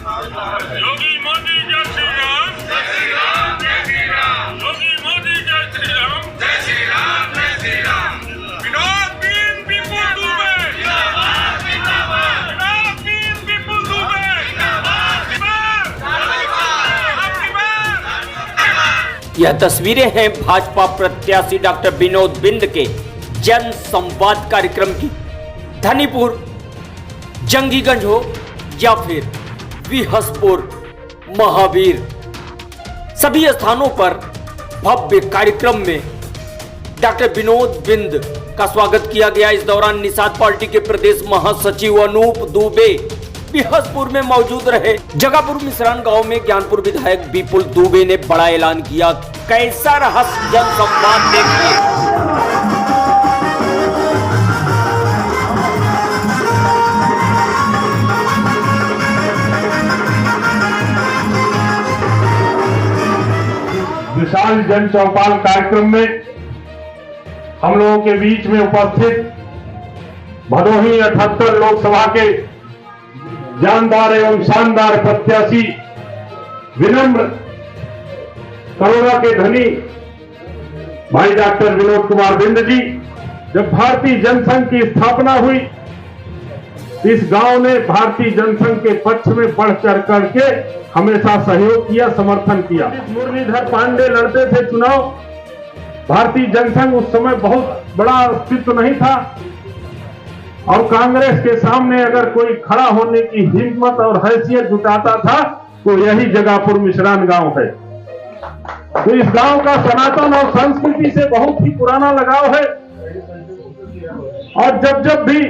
योगी मोदी जय श्री राम, जय श्री राम, जय श्री राम। योगी मोदी जय श्री राम, जय श्री राम, जय श्री राम। विनोद बिन विपुल दुबे जिंदाबाद, जिंदाबाद। विनोद बिन विपुल दुबे जिंदाबाद, जिंदाबाद। यह तस्वीरें हैं भाजपा प्रत्याशी डॉक्टर विनोद बिंद के जन संवाद कार्यक्रम की। धनीपुर, जंगीगंज हो या फिर विहसपुर, महावीर, सभी स्थानों पर भव्य कार्यक्रम में डॉक्टर विनोद बिंद का स्वागत किया गया। इस दौरान निषाद पार्टी के प्रदेश महासचिव अनूप दुबे विहसपुर में मौजूद रहे। जगापुर मिश्रान गांव में ज्ञानपुर विधायक विपुल दुबे ने बड़ा ऐलान किया। कैसा रहा जन संवाद देखिए। विशाल जन चौपाल कार्यक्रम में हम लोगों के बीच में उपस्थित भदोही 78 लोकसभा के जानदार एवं शानदार प्रत्याशी, विनम्र, करुणा के धनी भाई डॉक्टर विनोद कुमार बिंद जी। जब भारतीय जनसंघ की स्थापना हुई, इस गांव ने भारतीय जनसंघ के पक्ष में बढ़ चढ़ करके हमेशा सहयोग किया, समर्थन किया। मुरलीधर पांडे लड़ते थे चुनाव। भारतीय जनसंघ उस समय बहुत बड़ा अस्तित्व नहीं था और कांग्रेस के सामने अगर कोई खड़ा होने की हिम्मत और हैसियत जुटाता था तो यही जगापुर मिश्रान गांव है। तो इस गांव का सनातन और संस्कृति से बहुत ही पुराना लगाव है और जब भी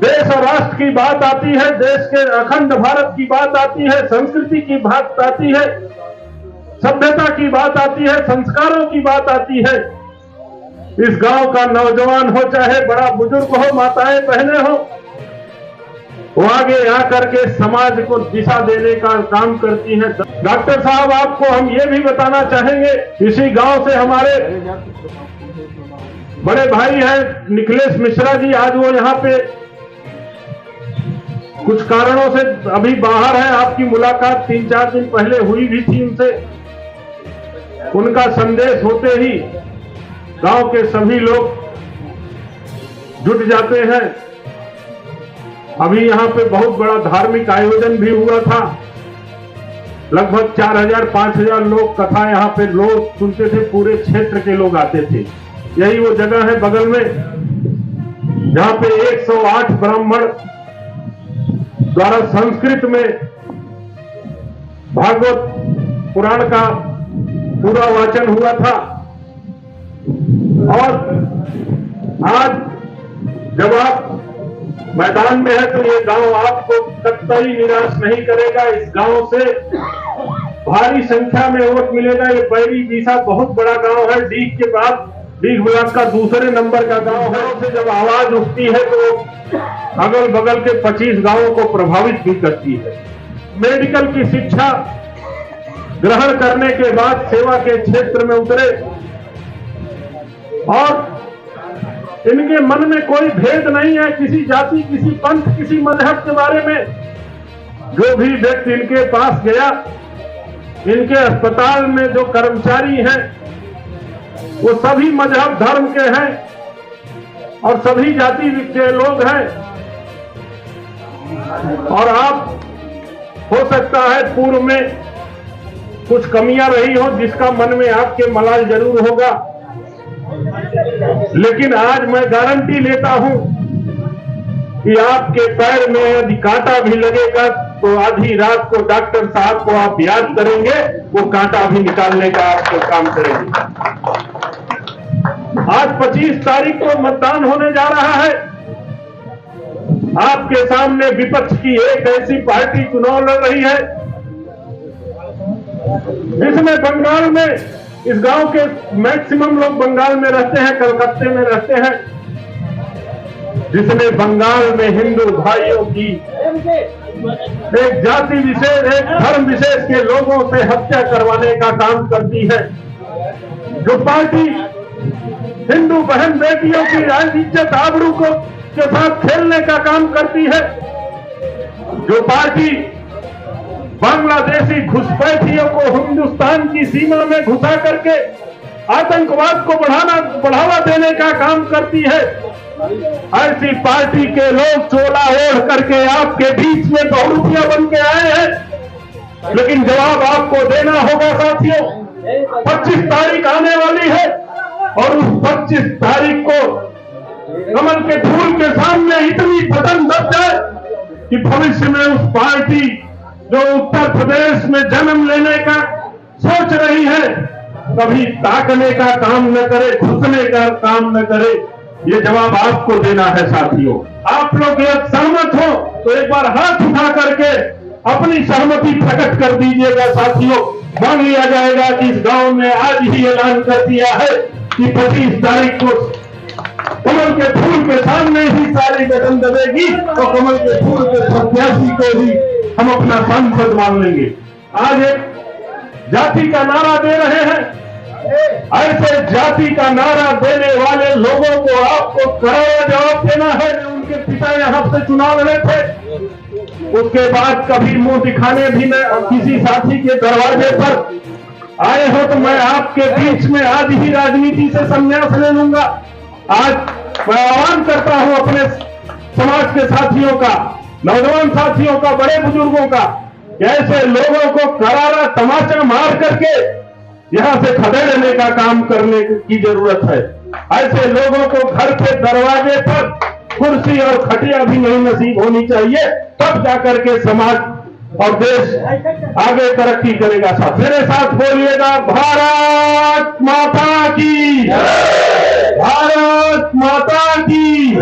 देश और राष्ट्र की बात आती है, देश के अखंड भारत की बात आती है, संस्कृति की बात आती है, सभ्यता की बात आती है, संस्कारों की बात आती है, इस गांव का नौजवान हो चाहे बड़ा बुजुर्ग हो, माताएं बहनें हो, वो आगे आकर के समाज को दिशा देने का काम करती है। डॉक्टर साहब, आपको हम ये भी बताना चाहेंगे, इसी गांव से हमारे बड़े भाई हैं निखिलेश मिश्रा जी, आज वो यहाँ पे कुछ कारणों से अभी बाहर है। आपकी मुलाकात 3-4 दिन पहले हुई भी थी उनसे। उनका संदेश होते ही गांव के सभी लोग जुट जाते हैं। अभी यहाँ पे बहुत बड़ा धार्मिक आयोजन भी हुआ था। लगभग 4000-5000 लोग कथा यहाँ पे लोग सुनते थे, पूरे क्षेत्र के लोग आते थे। यही वो जगह है बगल में जहाँ पे 108 ब्राह्मण द्वारा संस्कृत में भागवत पुराण का पूरा वाचन हुआ था। और आज जब आप मैदान में है तो ये गांव आपको कतई निराश नहीं करेगा। इस गांव से भारी संख्या में वोट मिलेगा। ये बैरी बीसा बहुत बड़ा गांव है। डीग के बाद डीग ब्लॉक का दूसरे नंबर का गांव है। उससे जब आवाज उठती है तो अगल बगल के 25 गांवों को प्रभावित भी करती है। मेडिकल की शिक्षा ग्रहण करने के बाद सेवा के क्षेत्र में उतरे और इनके मन में कोई भेद नहीं है किसी जाति, किसी पंथ, किसी मजहब के बारे में। जो भी व्यक्ति इनके पास गया, इनके अस्पताल में जो कर्मचारी हैं वो सभी मजहब धर्म के हैं और सभी जाति के लोग हैं। और आप हो सकता है पूर्व में कुछ कमियां रही हो जिसका मन में आपके मलाल जरूर होगा, लेकिन आज मैं गारंटी लेता हूं कि आपके पैर में यदि कांटा भी लगेगा तो आधी रात को डॉक्टर साहब को आप याद करेंगे, वो कांटा भी निकालने का आपको काम करेंगे। आज 25 तारीख को मतदान होने जा रहा है। आपके सामने विपक्ष की एक ऐसी पार्टी चुनाव लड़ रही है जिसमें बंगाल में, इस गांव के मैक्सिमम लोग बंगाल में रहते हैं, कलकत्ते में रहते हैं, जिसने बंगाल में हिंदू भाइयों की एक जाति विशेष, एक धर्म विशेष के लोगों से हत्या करवाने का काम करती है। जो पार्टी हिंदू बहन बेटियों की इज्जत आबरू को के साथ खेलने का काम करती है, जो पार्टी बांग्लादेशी घुसपैठियों को हिंदुस्तान की सीमा में घुसा करके आतंकवाद को बढ़ावा देने का काम करती है। ऐसी पार्टी के लोग चोला ओढ़ करके आपके बीच में बहुरूपिया बन के आए हैं, लेकिन जवाब आपको देना होगा साथियों। 25 तारीख आने वाली है और उस 25 तारीख को कमल के फूल के सामने इतनी बटन दब जाए कि भविष्य में उस पार्टी जो उत्तर प्रदेश में जन्म लेने का सोच रही है, कभी ताकने का काम न करे, घुसने का काम न करे। ये जवाब आपको देना है साथियों। आप लोग यदि सहमत हो तो एक बार हाथ उठा करके अपनी सहमति प्रकट कर दीजिएगा साथियों। मान लिया जाएगा कि इस गांव ने आज ही ऐलान कर दिया है कि 25 तारीख को कमल के फूल के सामने ही सारी बटन दबेगी तो कमल के फूल के प्रत्याशी को ही हम अपना सांसद मान लेंगे। आज एक जाति का नारा दे रहे हैं, ऐसे जाति का नारा देने वाले लोगों को आपको करारा जवाब देना है। उनके पिता यहाँ से चुनाव लड़े थे, उसके बाद कभी मुंह दिखाने भी न किसी साथी के दरवाजे पर आए हो तो मैं आपके बीच में आज ही राजनीति से संन्यास ले लूंगा। आज मैं आह्वान करता हूं अपने समाज के साथियों का, नौजवान साथियों का, बड़े बुजुर्गों का, ऐसे लोगों को करारा तमाचा मार करके यहां से खदेड़ने का काम करने की जरूरत है। ऐसे लोगों को घर के दरवाजे पर कुर्सी और खटिया भी नहीं नसीब होनी चाहिए, तब जाकर के समाज और देश आगे तरक्की करेगा। साथ मेरे साथ बोलिएगा, भारत माता की, भारत माता की।